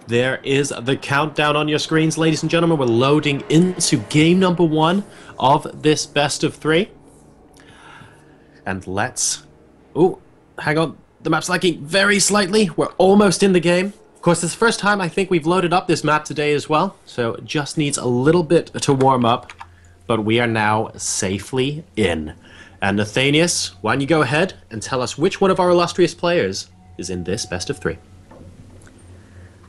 There is the countdown on your screens, ladies and gentlemen. We're loading into game number 1 of this best of 3. And let's... Oh, hang on. The map's lagging very slightly. We're almost in the game. Of course, this is the first time I think we've loaded up this map today as well. So it just needs a little bit to warm up. But we are now safely in. And Nathanius, why don't you go ahead and tell us which one of our illustrious players is in this best of 3.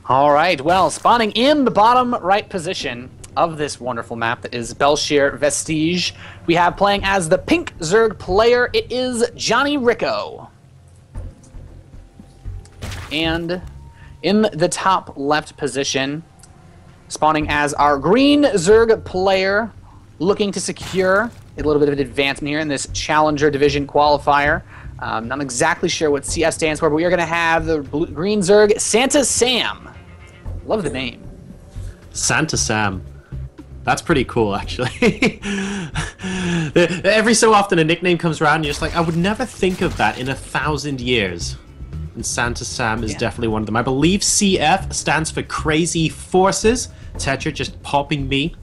All right, well, spawning in the bottom right position of this wonderful map that is Bel'Shir Vestige, we have playing as the pink Zerg player, it is Johnny Rico. And in the top left position, spawning as our green Zerg player, looking to secure a little bit of an advancement here in this Challenger Division qualifier. Not exactly sure what CS stands for, but we are going to have the green Zerg, Santa Sam. Love the name. Santa Sam. That's pretty cool, actually. Every so often a nickname comes around and you're just like, I would never think of that in 1,000 years. And Santa Sam is definitely one of them. I believe CF stands for Crazy Forces. Tetra just popping me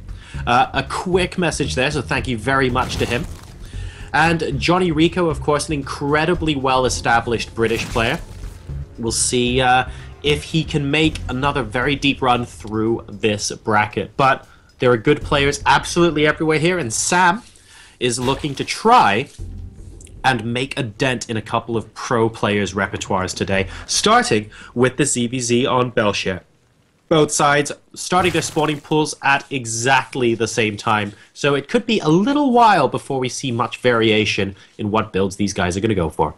a quick message there, so thank you very much to him. And Johnny Rico, of course, an incredibly well-established British player. We'll see if he can make another very deep run through this bracket. But there are good players absolutely everywhere here, and Sam is looking to try and make a dent in a couple of pro players' repertoires today, starting with the ZVZ on Bel'Shir. Both sides starting their spawning pools at exactly the same time, so it could be a little while before we see much variation in what builds these guys are going to go for.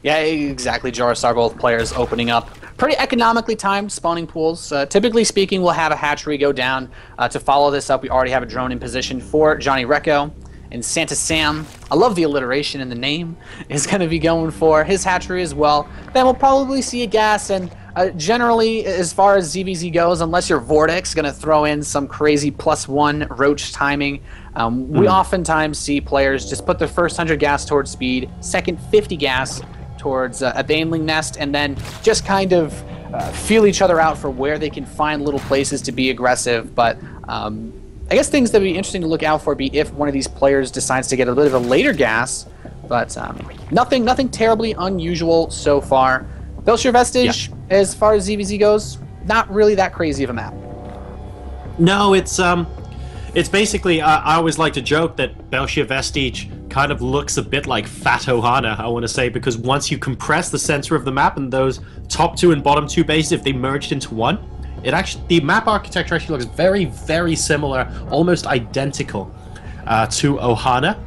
Yeah, exactly. Jorisar, both players opening up pretty economically timed spawning pools. Typically speaking, we'll have a hatchery go down. To follow this up, we already have a drone in position for Johnny Rico. And Santa Sam, I love the alliteration in the name, is going to be going for his hatchery as well. Then we'll probably see a gas, and generally, as far as ZVZ goes, unless your Vortex is going to throw in some crazy +1 roach timing, we oftentimes see players just put their first 100 gas towards speed, second 50 gas towards a Baneling nest, and then just kind of feel each other out for where they can find little places to be aggressive. But I guess things that would be interesting to look out for be if one of these players decides to get a bit of a later gas, but nothing terribly unusual so far. Bel'Shir Vestige, as far as ZVZ goes, not really that crazy of a map. No, it's basically, I always like to joke that Bel'Shir Vestige kind of looks a bit like Fat Ohana, I want to say, because once you compress the center of the map and those top 2 and bottom 2 bases, if they merged into one, the map architecture actually looks very, very similar, almost identical to Ohana,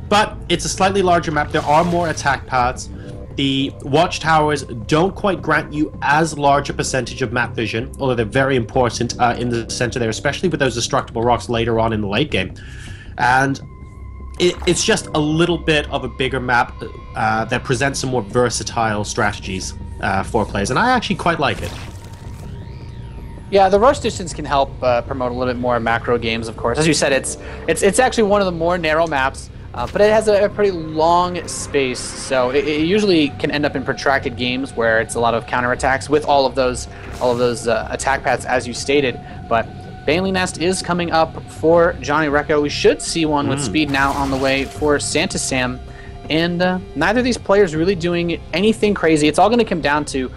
but it's a slightly larger map. There are more attack paths. The watchtowers don't quite grant you as large a percentage of map vision, although they're very important in the center there, especially with those destructible rocks later on in the late game. And it's just a little bit of a bigger map that presents some more versatile strategies for players, and I actually quite like it. Yeah, the rush distance can help promote a little bit more macro games, of course. As you said, it's actually one of the more narrow maps. But it has a pretty long space, so it usually can end up in protracted games where it's a lot of counterattacks with all of those attack paths, as you stated. But Baneling Nest is coming up for Johnny Rico. We should see one with speed now on the way for Santa Sam. And neither of these players really doing anything crazy. It's all going to come down to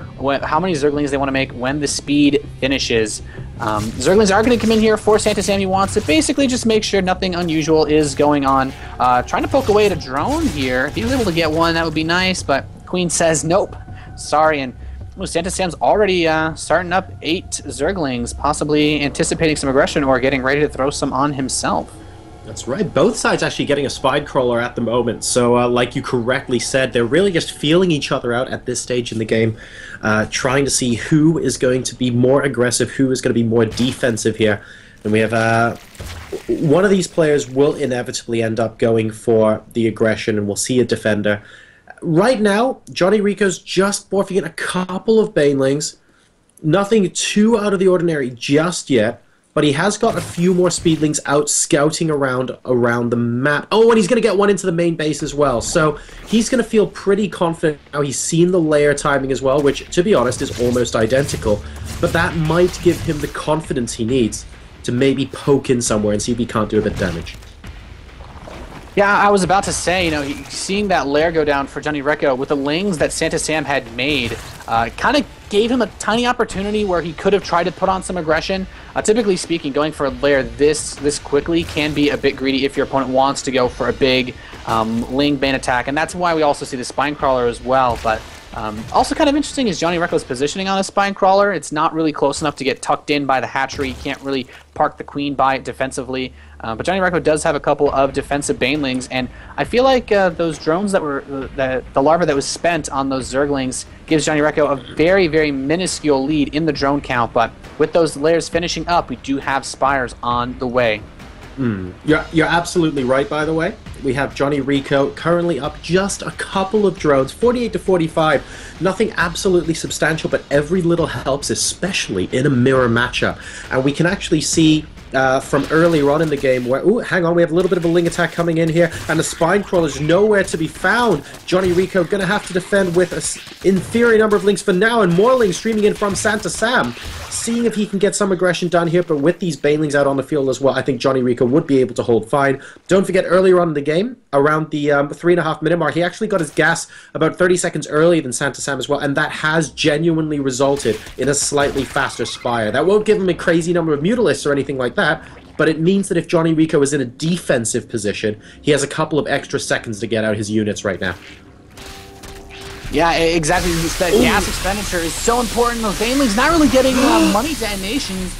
how many Zerglings they want to make when the speed finishes. Zerglings are going to come in here for Santa Sam. He wants to basically just make sure nothing unusual is going on. Trying to poke away at a drone here. If he was able to get one, that would be nice, but Queen says nope. Sorry, and Santa Sam's already starting up 8 Zerglings, possibly anticipating some aggression or getting ready to throw some on himself. That's right. Both sides actually getting a Spine Crawler at the moment. So like you correctly said, they're really just feeling each other out at this stage in the game, trying to see who is going to be more aggressive, who is going to be more defensive here. And we have one of these players will inevitably end up going for the aggression, and we'll see a defender. Right now, Johnny Rico's just morphing in a couple of Banelings. Nothing too out of the ordinary just yet. but he has got a few more speedlings out scouting around the map. Oh, and he's going to get one into the main base as well. So he's going to feel pretty confident now. He's seen the layer timing as well, which, to be honest, is almost identical. But that might give him the confidence he needs to maybe poke in somewhere and see if he can't do a bit of damage. Yeah, I was about to say, you know, seeing that lair go down for Johnny Recco with the lings that Santa Sam had made kind of gave him a tiny opportunity where he could have tried to put on some aggression. Typically speaking, going for a lair this quickly can be a bit greedy if your opponent wants to go for a big ling bane attack, and that's why we also see the spine crawler as well. But also kind of interesting is Johnny Recco's positioning on a spine crawler. It's not really close enough to get tucked in by the hatchery. You can't really park the queen by it defensively. But Johnny Recco does have a couple of defensive banelings, and I feel like those drones that were the larva that was spent on those zerglings gives Johnny Recco a very, very minuscule lead in the drone count. But with those layers finishing up, we do have spires on the way. You're absolutely right, by the way. We have Johnny Recco currently up just a couple of drones, 48 to 45. Nothing absolutely substantial, but every little helps, especially in a mirror matchup. And we can actually see from earlier on in the game where, ooh, hang on, we have a little bit of a ling attack coming in here, and the spine crawler's nowhere to be found. Johnny Recco gonna have to defend with an inferior number of lings for now, and more lings streaming in from Santa Sam, seeing if he can get some aggression done here. But with these banelings out on the field as well, I think Johnny Recco would be able to hold fine. Don't forget, earlier on in the game, around the 3.5 minute mark, he actually got his gas about 30 seconds earlier than Santa Sam as well, and that has genuinely resulted in a slightly faster spire. That won't give him a crazy number of mutalisks or anything like that, but it means that if Johnny Recco is in a defensive position, he has a couple of extra seconds to get out his units right now. Yeah, exactly. That gas expenditure is so important. Those banelings not really getting money detonations.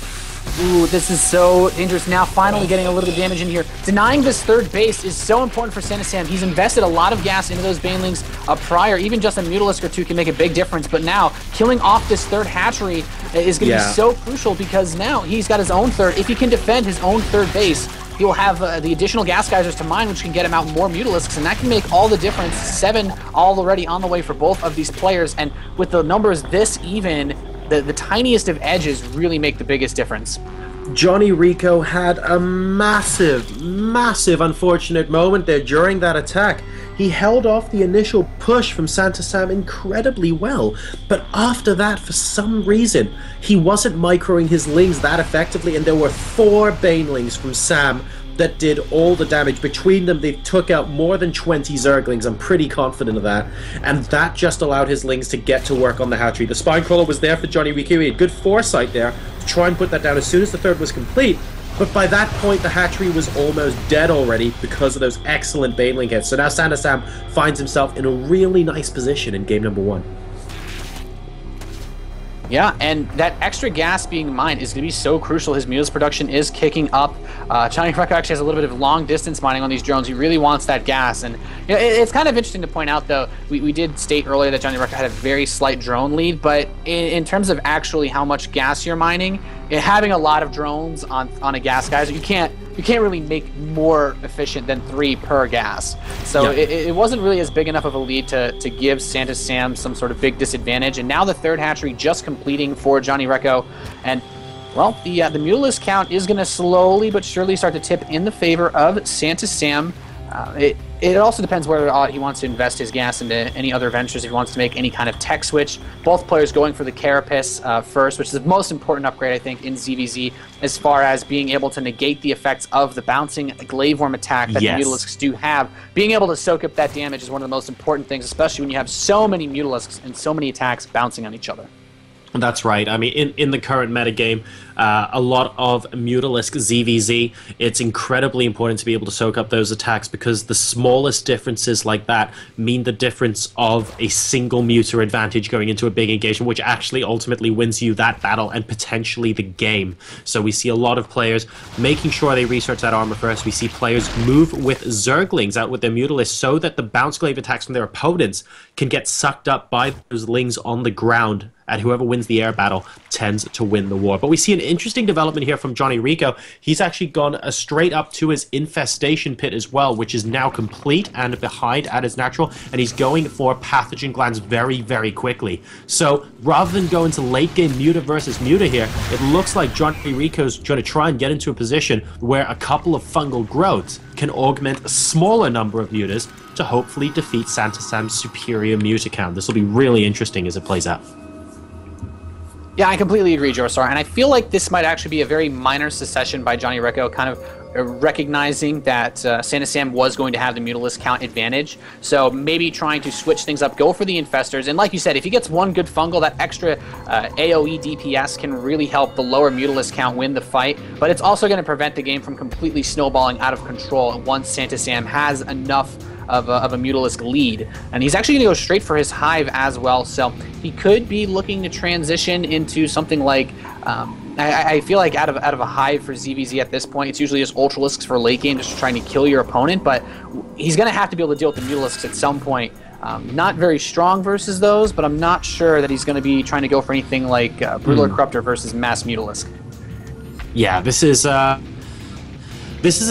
Ooh, this is so dangerous. Now finally getting a little bit of damage in here. Denying this third base is so important for Santa Sam. He's invested a lot of gas into those banelings prior. Even just a mutalisk or two can make a big difference. But now, killing off this third hatchery is going to be so crucial, because now he's got his own third. If he can defend his own third base, he will have the additional gas geysers to mine, which can get him out more mutalisks, and that can make all the difference. 7 already on the way for both of these players, and with the numbers this even, the tiniest of edges really make the biggest difference. Johnny Recco had a massive, massive unfortunate moment there during that attack. He held off the initial push from Santa Sam incredibly well, but after that, for some reason, he wasn't microing his lings that effectively, and there were 4 banelings from Sam that did all the damage. Between them, they took out more than 20 zerglings. I'm pretty confident of that. And that just allowed his lings to get to work on the hatchery. The spine crawler was there for Johnny Recco. He had good foresight there to try and put that down as soon as the third was complete. But by that point, the hatchery was almost dead already because of those excellent baneling hits. So now Santa Sam finds himself in a really nice position in game number 1. Yeah, and that extra gas being mined is going to be so crucial. His mutalisk production is kicking up. Johnny Recco actually has a little bit of long distance mining on these drones. He really wants that gas. And you know, it's kind of interesting to point out, though, we did state earlier that Johnny Recco had a very slight drone lead, but in terms of actually how much gas you're mining, having a lot of drones on a gas geyser, you can't really make more efficient than 3 per gas. So it wasn't really as big enough of a lead to give Santa Sam some sort of big disadvantage. And now the third hatchery just completing for Johnny Recco. And, well, the mutalisk count is going to slowly but surely start to tip in the favor of Santa Sam. It also depends whether he wants to invest his gas into any other ventures, if he wants to make any kind of tech switch. Both players going for the Carapace first, which is the most important upgrade, I think, in ZVZ, as far as being able to negate the effects of the bouncing glaive worm attack that the mutalisks do have. Being able to soak up that damage is one of the most important things, especially when you have so many mutalisks and so many attacks bouncing on each other. That's right. I mean, in the current metagame, a lot of Mutalisk ZVZ, it's incredibly important to be able to soak up those attacks, because the smallest differences like that mean the difference of a single muter advantage going into a big engagement, which actually ultimately wins you that battle and potentially the game. So we see a lot of players making sure they research that armor first. We see players move with Zerglings out with their Mutalisks so that the bounce glaive attacks from their opponents can get sucked up by those lings on the ground and whoever wins the air battle tends to win the war. But we see an interesting development here from Johnny Rico. He's actually gone straight up to his infestation pit as well, which is now complete and behind at his natural, and he's going for pathogen glands very, very quickly. So rather than go into late game Muta versus Muta here, it looks like Johnny Rico's going to try and get into a position where a couple of fungal growths can augment a smaller number of mutas to hopefully defeat Santa Sam's superior muta count. This will be really interesting as it plays out. Yeah, I completely agree, Jorstar, and I feel like this might actually be a very minor secession by Johnny Rico, kind of recognizing that Santa Sam was going to have the Mutalisk count advantage, so maybe trying to switch things up, go for the Infestors, and like you said, if he gets one good fungal, that extra AoE DPS can really help the lower Mutalisk count win the fight, but it's also going to prevent the game from completely snowballing out of control once Santa Sam has enough of a Mutalisk lead. And he's actually going to go straight for his Hive as well, so he could be looking to transition into something like I feel like out of a Hive for ZVZ at this point, it's usually just Ultralisks for late game, just trying to kill your opponent, but he's going to have to be able to deal with the Mutalisks at some point. Not very strong versus those, but I'm not sure that he's going to be trying to go for anything like Brutal Corruptor versus Mass Mutalisk. Yeah, this is a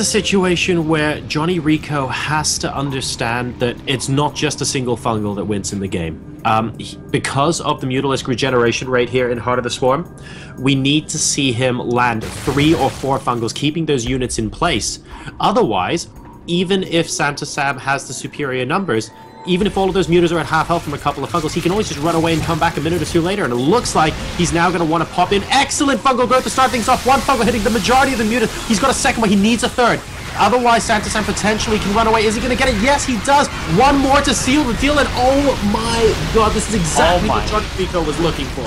situation where Johnny Rico has to understand that it's not just a single fungal that wins in the game. Because of the Mutalisk regeneration rate here in Heart of the Swarm, we need to see him land 3 or 4 fungals, keeping those units in place. Otherwise, even if Santa Sam has the superior numbers, even if all of those mutas are at half health from a couple of fungals, he can always just run away and come back a minute or two later, and it looks like he's now going to want to pop in. Excellent fungal growth to start things off. One fungal hitting the majority of the mutas. He's got a second one. He needs a third. Otherwise, Santa Sam potentially can run away. Is he going to get it? Yes, he does. One more to seal the deal, and oh my god, this is exactly what Johnny Rico was looking for.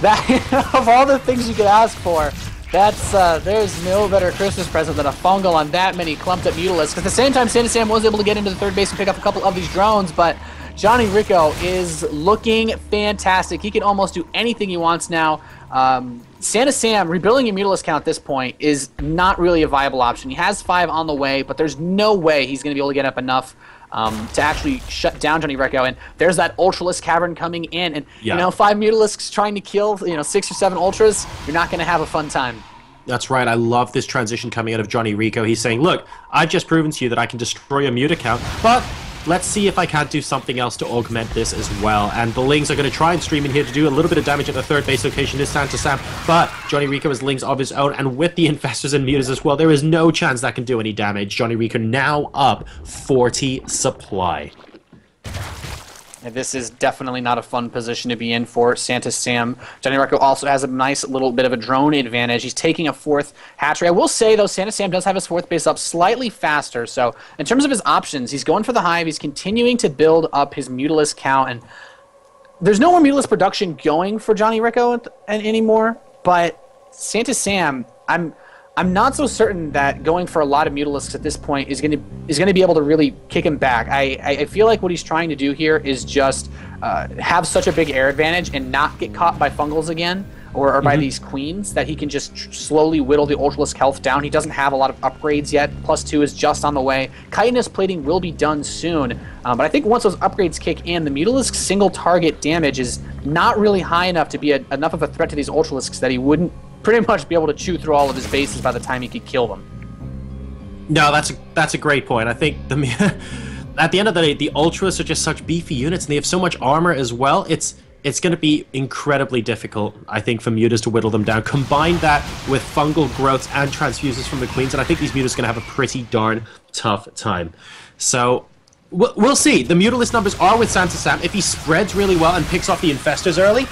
That, of all the things you could ask for, that's there's no better Christmas present than a fungal on that many clumped up Mutalisks. At the same time, Santa Sam was able to get into the third base and pick up a couple of these drones, but Johnny Rico is looking fantastic. He can almost do anything he wants now. Santa Sam, rebuilding your Mutalisk count at this point is not really a viable option. He has 5 on the way, but there's no way he's going to be able to get up enough to actually shut down Johnny Rico. And there's that Ultralisk Cavern coming in, and you know, 5 Mutalisks trying to kill 6 or 7 Ultras, you're not going to have a fun time. That's right. I love this transition coming out of Johnny Rico. He's saying, look, I've just proven to you that I can destroy a muta count, but let's see if I can't do something else to augment this as well. And the Lings are going to try and stream in here to do a little bit of damage at the third base location is Santa Sam, but Johnny Rico has Lings of his own, and with the Infestors and Mutas as well, there is no chance that can do any damage. Johnny Rico now up 40 supply. And this is definitely not a fun position to be in for Santa Sam. Johnny Rico also has a nice little bit of a drone advantage. He's taking a 4th hatchery. I will say, though, Santa Sam does have his 4th base up slightly faster. So in terms of his options, he's going for the Hive. He's continuing to build up his Mutalisk count. And there's no more Mutalisk production going for Johnny Rico anymore. But Santa Sam, I'm not so certain that going for a lot of Mutalisks at this point is going to be able to really kick him back. I feel like what he's trying to do here is just have such a big air advantage and not get caught by fungals again or by these queens, that he can just slowly whittle the Ultralisk health down. He doesn't have a lot of upgrades yet. +2 is just on the way. Chitinous plating will be done soon, but I think once those upgrades kick in, the Mutalisk single target damage is not really high enough to be enough of a threat to these Ultralisks that he wouldn't pretty much be able to chew through all of his bases by the time he could kill them. No, that's a great point. I think at the end of the day, the Ultras are just such beefy units, and they have so much armor as well. It's going to be incredibly difficult, I think, for Mutas to whittle them down. Combine that with fungal growths and transfuses from the Queens, and I think these Mutas are going to have a pretty darn tough time. So we'll see. The Mutalisk numbers are with Santa Sam. If he spreads really well and picks off the Infestors early,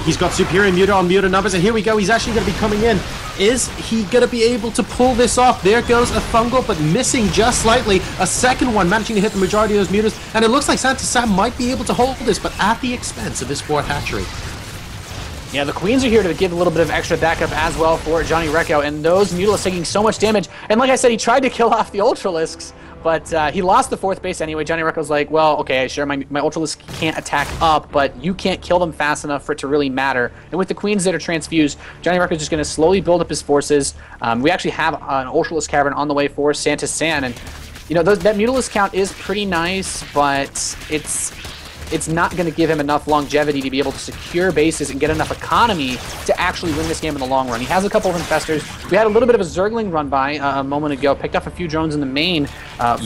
he's got superior Muta on Muta numbers, and here we go. He's actually going to be coming in. Is he going to be able to pull this off? There goes a fungal, but missing just slightly. A second one, managing to hit the majority of those Mutas, and it looks like Santa Sam might be able to hold this, but at the expense of his 4th hatchery. Yeah, the Queens are here to give a little bit of extra backup as well for Johnny Rico, and those Mutalisks taking so much damage. And like I said, he tried to kill off the Ultralisks, but he lost the 4th base anyway. Johnny Rico's like, well, okay, sure, my Ultralisk can't attack up, but you can't kill them fast enough for it to really matter. And with the Queens that are transfused, Johnny Rico's just going to slowly build up his forces. We actually have an Ultralisk Cavern on the way for Santa Sam, and that Mutalisk count is pretty nice, but it's it's not going to give him enough longevity to be able to secure bases and get enough economy to actually win this game in the long run. He has a couple of infestors. We had a little bit of a Zergling run by a moment ago, picked up a few drones in the main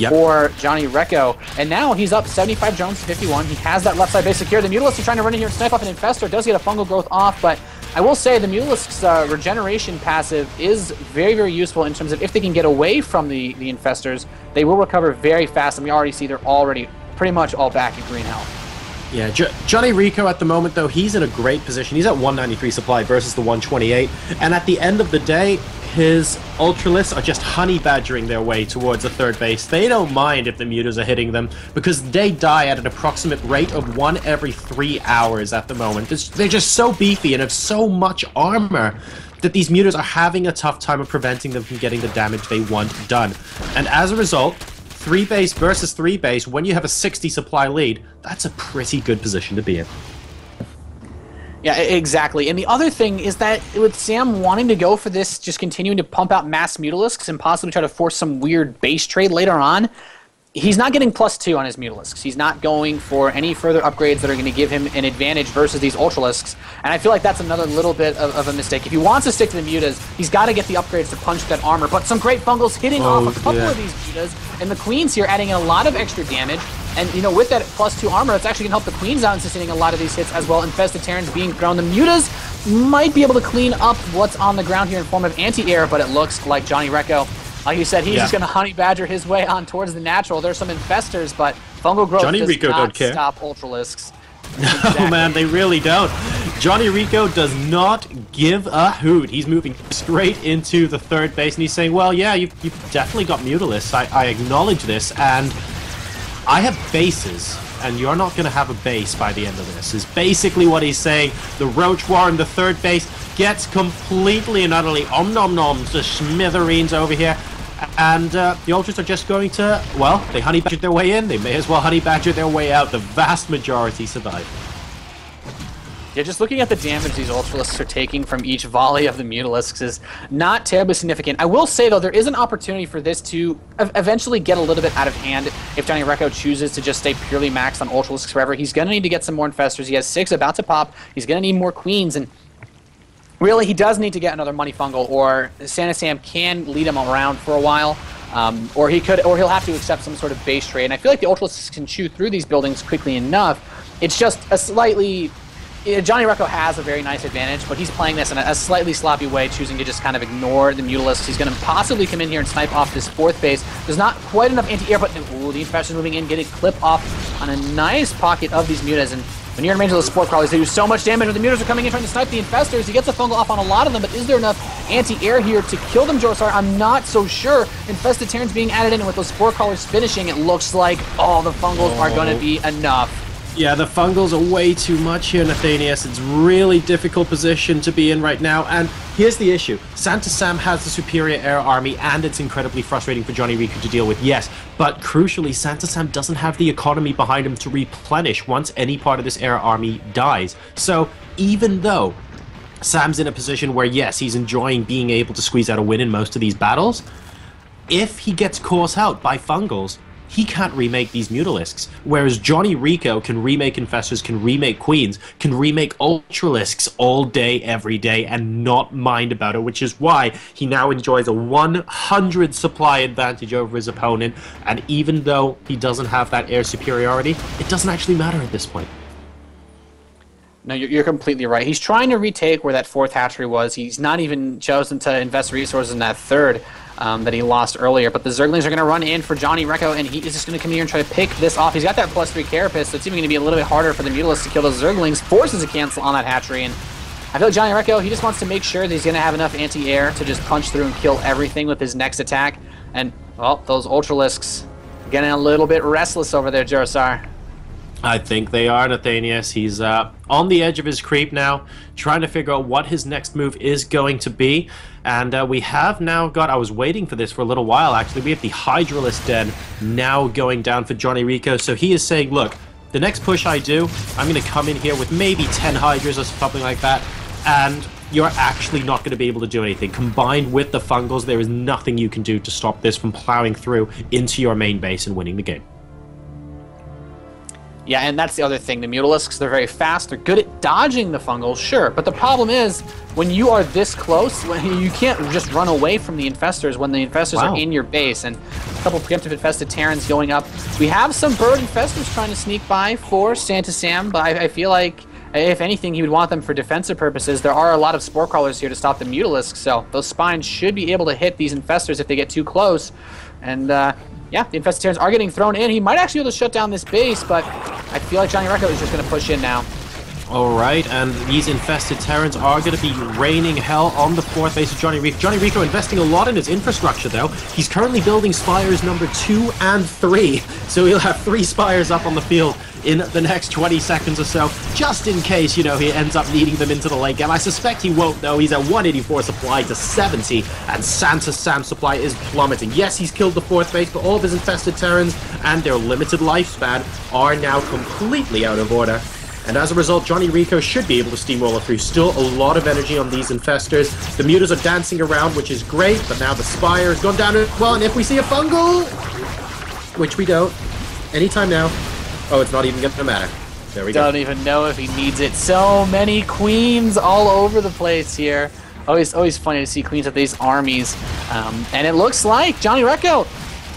for Johnny Recco, and now he's up 75 drones to 51. He has that left side base secure. The Mutalisk is trying to run in here and snipe off an infestor. Does get a fungal growth off, but I will say the Mutalisk's regeneration passive is very, very useful in terms of if they can get away from the infestors, they will recover very fast, and we already see they're already pretty much all back in green health. Yeah, Johnny Recco at the moment, though, he's in a great position. He's at 193 supply versus the 128, and at the end of the day, his Ultralisks are just honey badgering their way towards the third base. They don't mind if the mutas are hitting them because they die at an approximate rate of 1 every 3 hours at the moment. They're just so beefy and have so much armor that these mutas are having a tough time of preventing them from getting the damage they want done. And as a result, 3 base versus 3 base, when you have a 60 supply lead, that's a pretty good position to be in. Yeah, exactly. And the other thing is that with Sam wanting to go for this, just continuing to pump out mass Mutalisks and possibly try to force some weird base trade later on, he's not getting +2 on his Mutalisks. He's not going for any further upgrades that are going to give him an advantage versus these Ultralisks. And I feel like that's another little bit of a mistake. If he wants to stick to the mutas, he's got to get the upgrades to punch that armor. But some great fungals hitting off a couple of these mutas, and the Queens here adding in a lot of extra damage. And, you know, with that +2 armor, it's actually going to help the Queens out in sustaining a lot of these hits as well. Infested Terrans being thrown. The mutas might be able to clean up what's on the ground here in form of anti-air, but it looks like Johnny Recco, like you said, he's just going to honey badger his way on towards the natural. There's some infestors, but fungal growth does not stop Ultralisks. No, man, they really don't. Johnny Recco does not give a hoot. He's moving straight into the third base, and he's saying, well, yeah, you've definitely got Mutalisks. I acknowledge this, and I have bases, and you're not going to have a base by the end of this, is basically what he's saying. The Roach War in the third base gets completely and utterly om-nom-noms to smithereens over here. And the Ultras are just going to, well, they honey badgered their way in, they may as well honey badger their way out. The vast majority survive. Yeah, just looking at the damage these Ultralisks are taking from each volley of the Mutalisks is not terribly significant. I will say, though, there is an opportunity for this to eventually get a little bit out of hand if Johnny Recco chooses to just stay purely maxed on Ultralisks forever. He's going to need to get some more infestors. He has 6 about to pop. He's going to need more Queens, and really, he does need to get another Money Fungal, or Santa Sam can lead him around for a while, or he'll have to accept some sort of base trade. And I feel like the Ultralisks can chew through these buildings quickly enough. It's just a slightly... Johnny Recco has a very nice advantage, but he's playing this in a slightly sloppy way, choosing to just kind of ignore the Mutalisks. He's going to possibly come in here and snipe off this 4th base. There's not quite enough anti-air, but ooh, the infestors moving in, getting clip off on a nice pocket of these mutas. And when you're in range of the Spore Crawlers, they do so much damage. When the mutas are coming in trying to snipe the infestors, he gets a fungal off on a lot of them, but is there enough anti-air here to kill them, Jorsar? I'm not so sure. Infested Terrans being added in, and with those Spore Crawlers finishing, it looks like all the fungals are going to be enough. Yeah, the fungals are way too much here, Nathanius. It's really difficult position to be in right now. And here's the issue. Santa Sam has the superior air army, and it's incredibly frustrating for Johnny Recco to deal with, yes. But crucially, Santa Sam doesn't have the economy behind him to replenish once any part of this air army dies. So even though Sam's in a position where, yes, he's enjoying being able to squeeze out a win in most of these battles, if he gets caught out by fungals, he can't remake these Mutalisks, whereas Johnny Recco can remake Infestors, can remake Queens, can remake Ultralisks all day, every day, and not mind about it, which is why he now enjoys a 100 supply advantage over his opponent, and even though he doesn't have that air superiority, it doesn't actually matter at this point. No, you're completely right. He's trying to retake where that 4th hatchery was. He's not even chosen to invest resources in that 3rd. That he lost earlier, but the Zerglings are going to run in for Johnny Recco, and he is just going to come here and try to pick this off. He's got that +3 Carapace, so it's even going to be a little bit harder for the Mutalisks to kill those Zerglings. Forces a cancel on that hatchery, and I feel like Johnny Recco, he just wants to make sure that he's going to have enough anti-air to just punch through and kill everything with his next attack. And, well, those Ultralisks getting a little bit restless over there, Jurasar. I think they are, Nathanius. He's on the edge of his creep now, trying to figure out what his next move is going to be. And we have now got, I was waiting for this for a little while actually, we have the Hydralisk Den now going down for Johnny Recco. So he is saying, look, the next push I do, I'm going to come in here with maybe 10 Hydras or something like that, and you're actually not going to be able to do anything. Combined with the fungals, there is nothing you can do to stop this from plowing through into your main base and winning the game. Yeah, and that's the other thing. The Mutalisks, they're very fast. They're good at dodging the Fungals, sure. But the problem is, when you are this close, you can't just run away from the Infestors when the Infestors are in your base. And a couple preemptive Infested Terrans going up. We have some Bird Infestors trying to sneak by for Santa Sam, but I feel like, if anything, he would want them for defensive purposes. There are a lot of Spore Crawlers here to stop the Mutalisks, so those Spines should be able to hit these Infestors if they get too close. And, yeah, the Infested Terrans are getting thrown in. He might actually be able to shut down this base, but I feel like Johnny Recco is just going to push in now. Alright, and these Infested Terrans are going to be raining hell on the 4th base of Johnny Rico. Johnny Rico investing a lot in his infrastructure, though. He's currently building Spires number 2 and 3, so he'll have 3 Spires up on the field in the next 20 seconds or so, just in case, you know, he ends up needing them into the late game. I suspect he won't, though. He's at 184 supply to 70, and Santa Sam supply is plummeting. Yes, he's killed the 4th base, but all of his Infested Terrans and their limited lifespan are now completely out of order. And as a result, Johnny Rico should be able to steamroller through. Still a lot of energy on these Infestors. The Mutas are dancing around, which is great, but now the Spire has gone down as well, and if we see a Fungal, which we don't, anytime now, oh, it's not even going to matter. There we go. Don't even know if he needs it. So many Queens all over the place here. Always funny to see Queens with these armies. And it looks like Johnny Recco,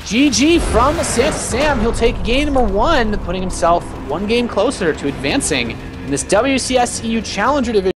GG from Santa Sam. He'll take game number 1, putting himself 1 game closer to advancing in this WCS EU Challenger Division.